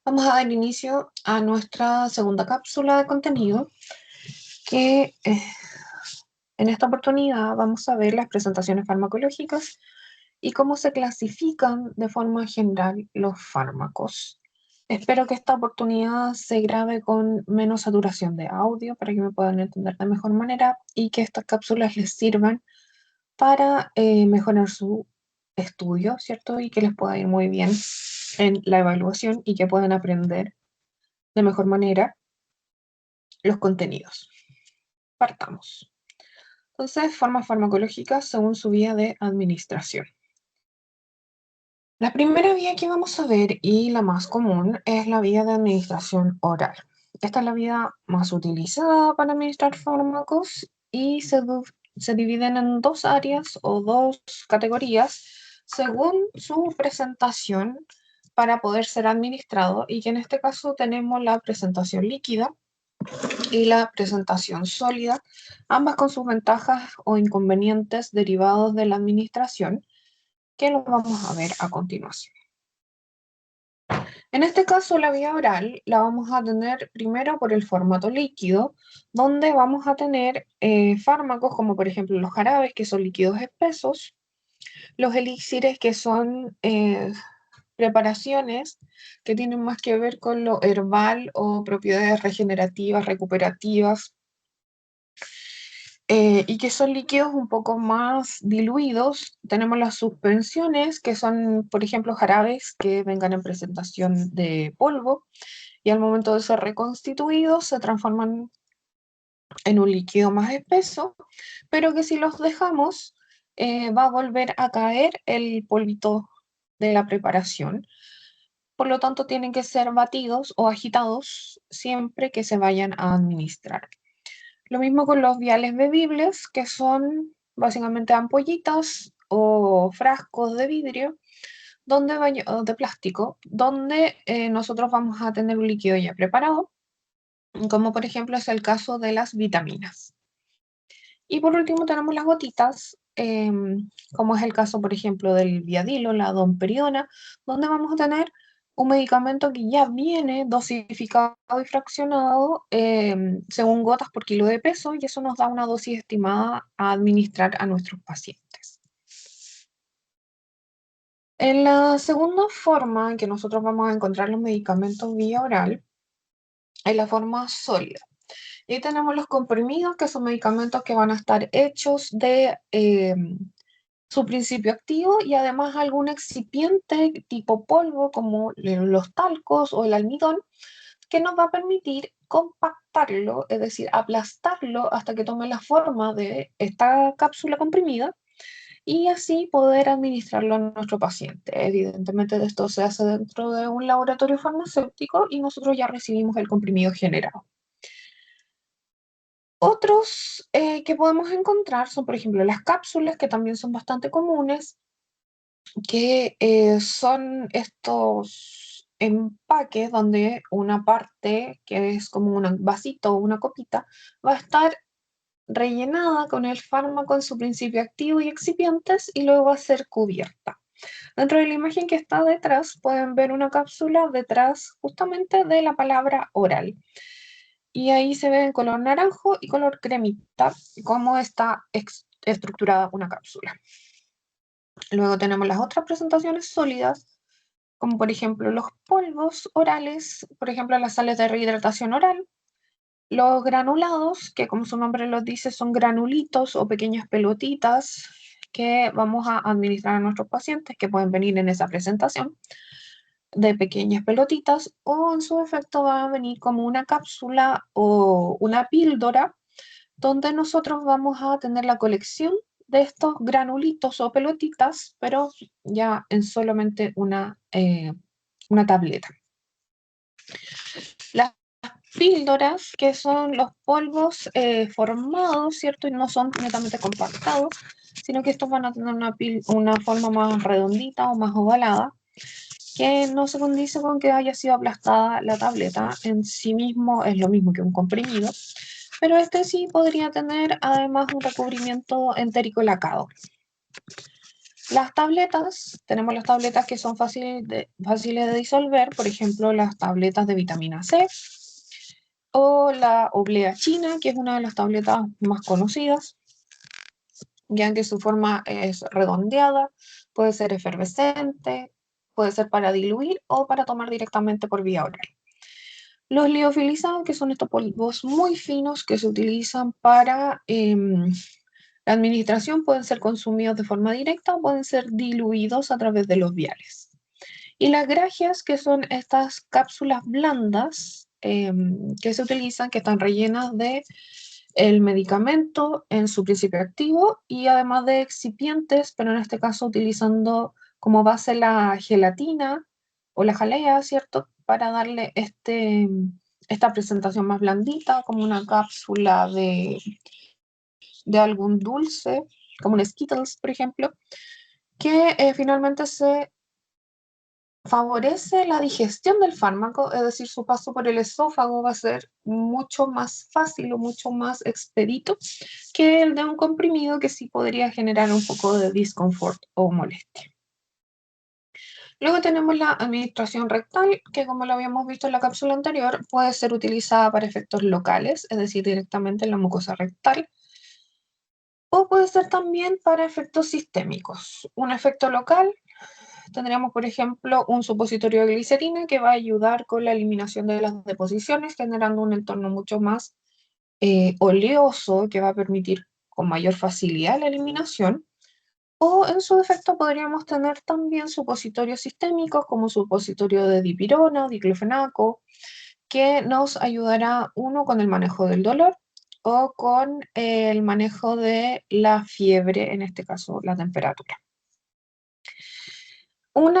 Vamos a dar inicio a nuestra segunda cápsula de contenido, que en esta oportunidad vamos a ver las presentaciones farmacológicas y cómo se clasifican de forma general los fármacos. Espero que esta oportunidad se grabe con menos saturación de audio para que me puedan entender de mejor manera y que estas cápsulas les sirvan para mejorar su estudio, ¿cierto? Y que les pueda ir muy bien en la evaluación y que puedan aprender de mejor manera los contenidos. Partamos. Entonces, formas farmacológicas según su vía de administración. La primera vía que vamos a ver y la más común es la vía de administración oral. Esta es la vía más utilizada para administrar fármacos y se dividen en dos áreas o dos categorías según su presentación para poder ser administrado, y que en este caso tenemos la presentación líquida y la presentación sólida, ambas con sus ventajas o inconvenientes derivados de la administración, que los vamos a ver a continuación. En este caso, la vía oral la vamos a tener primero por el formato líquido, donde vamos a tener fármacos como por ejemplo los jarabes, que son líquidos espesos, los elixires, que son preparaciones que tienen más que ver con lo herbal o propiedades regenerativas, recuperativas, y que son líquidos un poco más diluidos. Tenemos las suspensiones, que son, por ejemplo, jarabes que vengan en presentación de polvo y al momento de ser reconstituidos se transforman en un líquido más espeso, pero que si los dejamos va a volver a caer el polvito de la preparación. Por lo tanto, tienen que ser batidos o agitados siempre que se vayan a administrar. Lo mismo con los viales bebibles, que son básicamente ampollitas o frascos de vidrio o de plástico, donde nosotros vamos a tener un líquido ya preparado, como por ejemplo es el caso de las vitaminas. Y por último tenemos las gotitas, como es el caso, por ejemplo, del Viadilo, la domperidona, donde vamos a tener un medicamento que ya viene dosificado y fraccionado según gotas por kilo de peso, y eso nos da una dosis estimada a administrar a nuestros pacientes. En la segunda forma en que nosotros vamos a encontrar los medicamentos vía oral, es la forma sólida. Y tenemos los comprimidos, que son medicamentos que van a estar hechos de su principio activo y además algún excipiente tipo polvo, como los talcos o el almidón, que nos va a permitir compactarlo, es decir, aplastarlo hasta que tome la forma de esta cápsula comprimida y así poder administrarlo a nuestro paciente. Evidentemente, esto se hace dentro de un laboratorio farmacéutico y nosotros ya recibimos el comprimido generado. Otros que podemos encontrar son, por ejemplo, las cápsulas, que también son bastante comunes, que son estos empaques donde una parte, que es como un vasito o una copita, va a estar rellenada con el fármaco en su principio activo y excipientes y luego va a ser cubierta. Dentro de la imagen que está detrás pueden ver una cápsula detrás justamente de la palabra oral. Y ahí se ve en color naranjo y color cremita cómo está estructurada una cápsula. Luego tenemos las otras presentaciones sólidas, como por ejemplo los polvos orales, por ejemplo las sales de rehidratación oral, los granulados, que como su nombre lo dice son granulitos o pequeñas pelotitas que vamos a administrar a nuestros pacientes, que pueden venir en esa presentación de pequeñas pelotitas, o en su efecto va a venir como una cápsula o una píldora, donde nosotros vamos a tener la colección de estos granulitos o pelotitas, pero ya en solamente una tableta. Las píldoras, que son los polvos formados, ¿cierto? Y no son netamente compactados, sino que estos van a tener una forma más redondita o más ovalada, que no se condice con que haya sido aplastada la tableta. En sí mismo es lo mismo que un comprimido, pero este sí podría tener además un recubrimiento entérico lacado. Las tabletas, tenemos las tabletas que son fáciles de disolver, por ejemplo, las tabletas de vitamina C o la oblea china, que es una de las tabletas más conocidas, ya que su forma es redondeada, puede ser efervescente, puede ser para diluir o para tomar directamente por vía oral. Los liofilizados, que son estos polvos muy finos que se utilizan para la administración, pueden ser consumidos de forma directa o pueden ser diluidos a través de los viales. Y las grajeas, que son estas cápsulas blandas que se utilizan, que están rellenas de el medicamento en su principio activo y además de excipientes, pero en este caso utilizando como base la gelatina o la jalea, ¿cierto? Para darle esta presentación más blandita, como una cápsula de algún dulce, como un Skittles, por ejemplo, que finalmente se favorece la digestión del fármaco, es decir, su paso por el esófago va a ser mucho más fácil o mucho más expedito que el de un comprimido que sí podría generar un poco de disconfort o molestia. Luego tenemos la administración rectal, que como lo habíamos visto en la cápsula anterior, puede ser utilizada para efectos locales, es decir, directamente en la mucosa rectal, o puede ser también para efectos sistémicos. Un efecto local tendríamos, por ejemplo, un supositorio de glicerina que va a ayudar con la eliminación de las deposiciones, generando un entorno mucho más oleoso que va a permitir con mayor facilidad la eliminación. O en su defecto podríamos tener también supositorios sistémicos como supositorio de dipirona o diclofenaco, que nos ayudará uno con el manejo del dolor o con el manejo de la fiebre, en este caso la temperatura. Un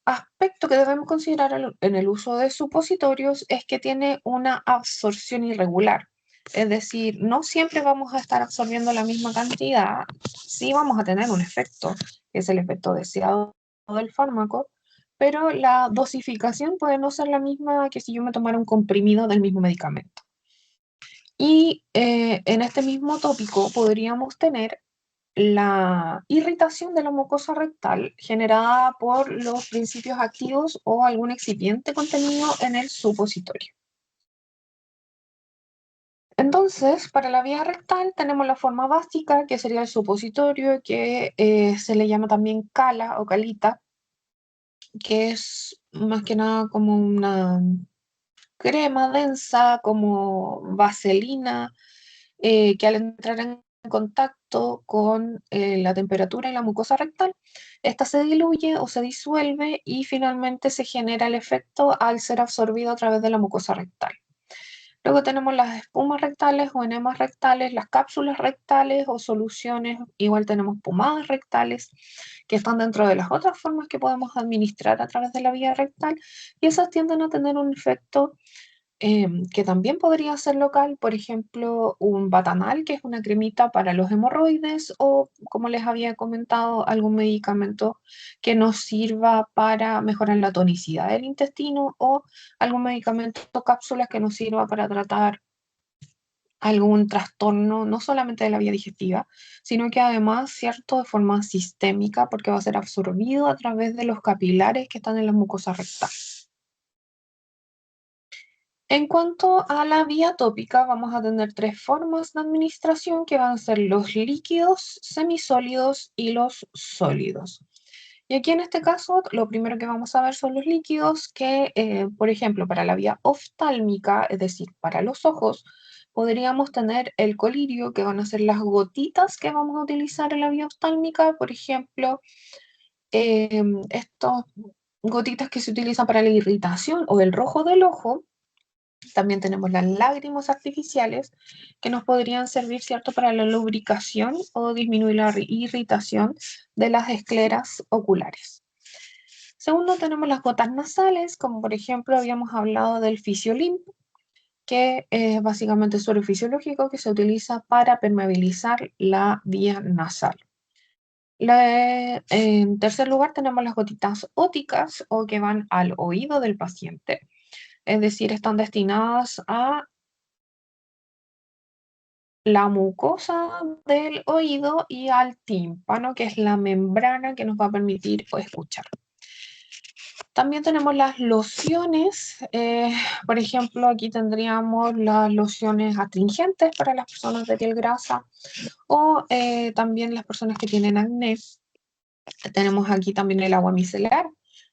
aspecto que debemos considerar en el uso de supositorios es que tiene una absorción irregular. Es decir, no siempre vamos a estar absorbiendo la misma cantidad, sí vamos a tener un efecto, que es el efecto deseado del fármaco, pero la dosificación puede no ser la misma que si yo me tomara un comprimido del mismo medicamento. Y en este mismo tópico podríamos tener la irritación de la mucosa rectal generada por los principios activos o algún excipiente contenido en el supositorio. Entonces, para la vía rectal tenemos la forma básica, que sería el supositorio, que se le llama también cala o calita, que es más que nada como una crema densa, como vaselina, que al entrar en contacto con la temperatura y la mucosa rectal, esta se diluye o se disuelve y finalmente se genera el efecto al ser absorbido a través de la mucosa rectal. Luego tenemos las espumas rectales o enemas rectales, las cápsulas rectales o soluciones, igual tenemos pomadas rectales, que están dentro de las otras formas que podemos administrar a través de la vía rectal, y esas tienden a tener un efecto que también podría ser local, por ejemplo, un batanal, que es una cremita para los hemorroides, o como les había comentado, algún medicamento que nos sirva para mejorar la tonicidad del intestino, o algún medicamento o cápsulas que nos sirva para tratar algún trastorno, no solamente de la vía digestiva, sino que además, cierto, de forma sistémica, porque va a ser absorbido a través de los capilares que están en la mucosa rectal. En cuanto a la vía tópica, vamos a tener tres formas de administración que van a ser los líquidos, semisólidos y los sólidos. Y aquí en este caso, lo primero que vamos a ver son los líquidos que, por ejemplo, para la vía oftálmica, es decir, para los ojos, podríamos tener el colirio, que van a ser las gotitas que vamos a utilizar en la vía oftálmica, por ejemplo, estos gotitas que se utilizan para la irritación o el rojo del ojo. También tenemos las lágrimas artificiales que nos podrían servir, ¿cierto?, para la lubricación o disminuir la irritación de las escleras oculares. Segundo, tenemos las gotas nasales, como por ejemplo habíamos hablado del Fisiolin, que es básicamente suero fisiológico que se utiliza para permeabilizar la vía nasal. En tercer lugar, tenemos las gotitas óticas o que van al oído del paciente, es decir, están destinadas a la mucosa del oído y al tímpano, que es la membrana que nos va a permitir escuchar. También tenemos las lociones, por ejemplo, aquí tendríamos las lociones astringentes para las personas de piel grasa o también las personas que tienen acné. Tenemos aquí también el agua micelar,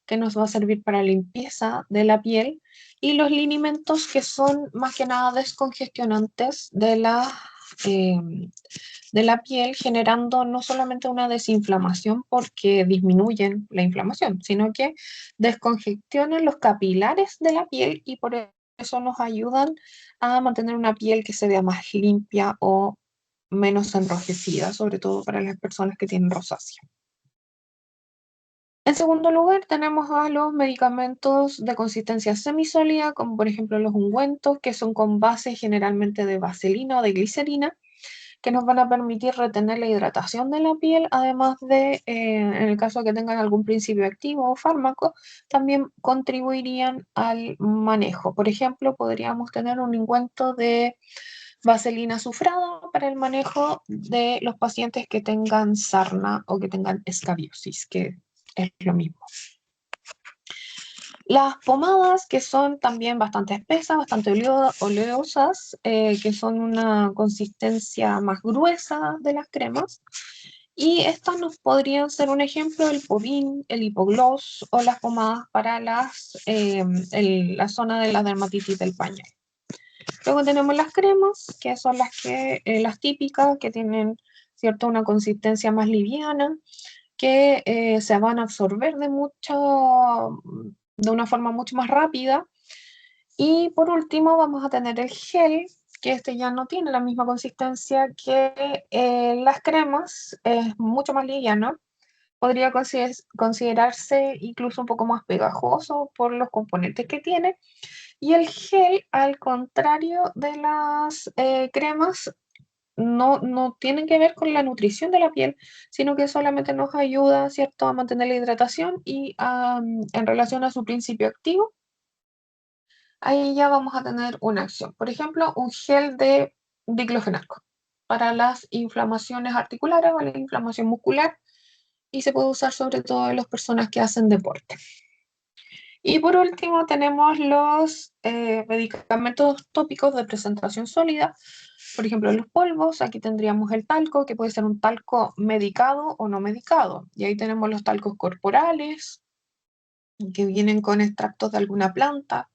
que nos va a servir para limpieza de la piel, y los linimentos, que son más que nada descongestionantes eh, de la piel, generando no solamente una desinflamación porque disminuyen la inflamación, sino que descongestionan los capilares de la piel y por eso nos ayudan a mantener una piel que se vea más limpia o menos enrojecida, sobre todo para las personas que tienen rosácea. En segundo lugar, tenemos a los medicamentos de consistencia semisólida, como por ejemplo los ungüentos, que son con base generalmente de vaselina o de glicerina, que nos van a permitir retener la hidratación de la piel, además de, en el caso de que tengan algún principio activo o fármaco, también contribuirían al manejo. Por ejemplo, podríamos tener un ungüento de vaselina azufrada para el manejo de los pacientes que tengan sarna o que tengan escabiosis, que es lo mismo. Las pomadas, que son también bastante espesas, bastante oleosas, que son una consistencia más gruesa de las cremas. Y estas nos podrían ser un ejemplo: el Podin, el hipogloss o las pomadas para la zona de la dermatitis del pañal. Luego tenemos las cremas, que son las típicas, que tienen, ¿cierto?, una consistencia más liviana, que se van a absorber de una forma mucho más rápida. Y por último vamos a tener el gel, que este ya no tiene la misma consistencia que las cremas, es mucho más liviano. Podría considerarse incluso un poco más pegajoso por los componentes que tiene. Y el gel, al contrario de las cremas, no tienen que ver con la nutrición de la piel, sino que solamente nos ayuda, ¿cierto?, a mantener la hidratación y en relación a su principio activo, ahí ya vamos a tener una acción. Por ejemplo, un gel de diclofenaco para las inflamaciones articulares o la inflamación muscular, y se puede usar sobre todo en las personas que hacen deporte. Y por último tenemos los medicamentos tópicos de presentación sólida. Por ejemplo, los polvos. Aquí tendríamos el talco, que puede ser un talco medicado o no medicado. Y ahí tenemos los talcos corporales, que vienen con extractos de alguna planta,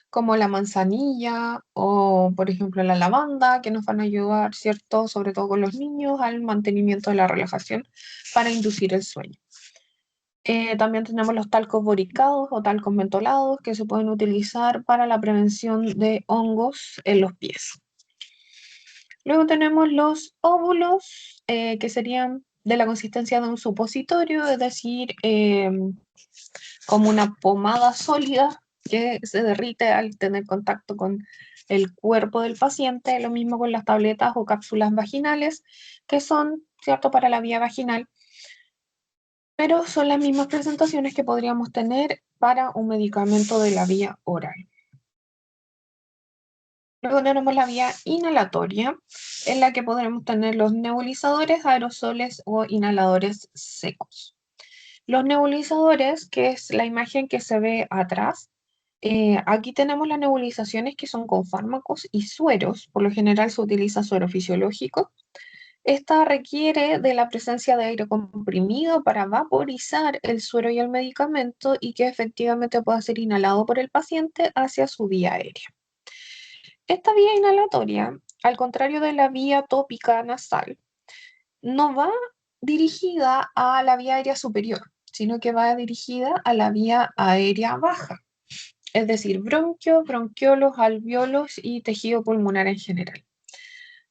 como la manzanilla o, por ejemplo, la lavanda, que nos van a ayudar, ¿cierto?, sobre todo con los niños, al mantenimiento de la relajación para inducir el sueño. También tenemos los talcos boricados o talcos mentolados, que se pueden utilizar para la prevención de hongos en los pies. Luego tenemos los óvulos, que serían de la consistencia de un supositorio, es decir, como una pomada sólida que se derrite al tener contacto con el cuerpo del paciente. Lo mismo con las tabletas o cápsulas vaginales, que son, ¿cierto?, para la vía vaginal, pero son las mismas presentaciones que podríamos tener para un medicamento de la vía oral. Luego tenemos la vía inhalatoria, en la que podremos tener los nebulizadores, aerosoles o inhaladores secos. Los nebulizadores, que es la imagen que se ve atrás, aquí tenemos las nebulizaciones que son con fármacos y sueros. Por lo general se utiliza suero fisiológico. Esta requiere de la presencia de aire comprimido para vaporizar el suero y el medicamento, y que efectivamente pueda ser inhalado por el paciente hacia su vía aérea. Esta vía inhalatoria, al contrario de la vía tópica nasal, no va dirigida a la vía aérea superior, sino que va dirigida a la vía aérea baja, es decir, bronquios, bronquiolos, alveolos y tejido pulmonar en general.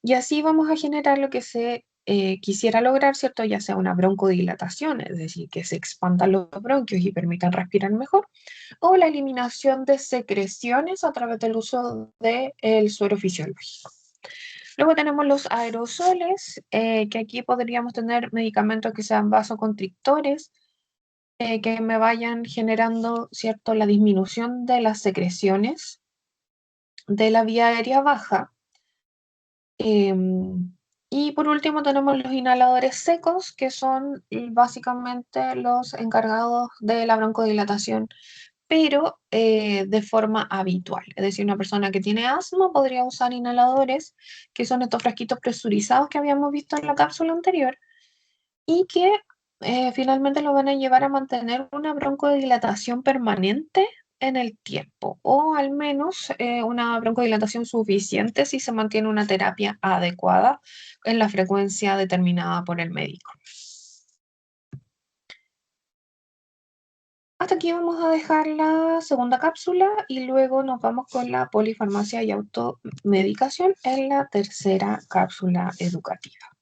Y así vamos a generar lo que se quisiera lograr, ¿cierto? Ya sea una broncodilatación, es decir, que se expandan los bronquios y permitan respirar mejor, o la eliminación de secreciones a través del uso del suero fisiológico. Luego tenemos los aerosoles, que aquí podríamos tener medicamentos que sean vasoconstrictores, que me vayan generando, ¿cierto?, la disminución de las secreciones de la vía aérea baja, Em, y por último tenemos los inhaladores secos, que son básicamente los encargados de la broncodilatación, pero de forma habitual. Es decir, una persona que tiene asma podría usar inhaladores, que son estos frasquitos presurizados que habíamos visto en la cápsula anterior, y que finalmente lo van a llevar a mantener una broncodilatación permanente en el tiempo, o al menos una broncodilatación suficiente si se mantiene una terapia adecuada en la frecuencia determinada por el médico. Hasta aquí vamos a dejar la segunda cápsula y luego nos vamos con la polifarmacia y automedicación en la tercera cápsula educativa.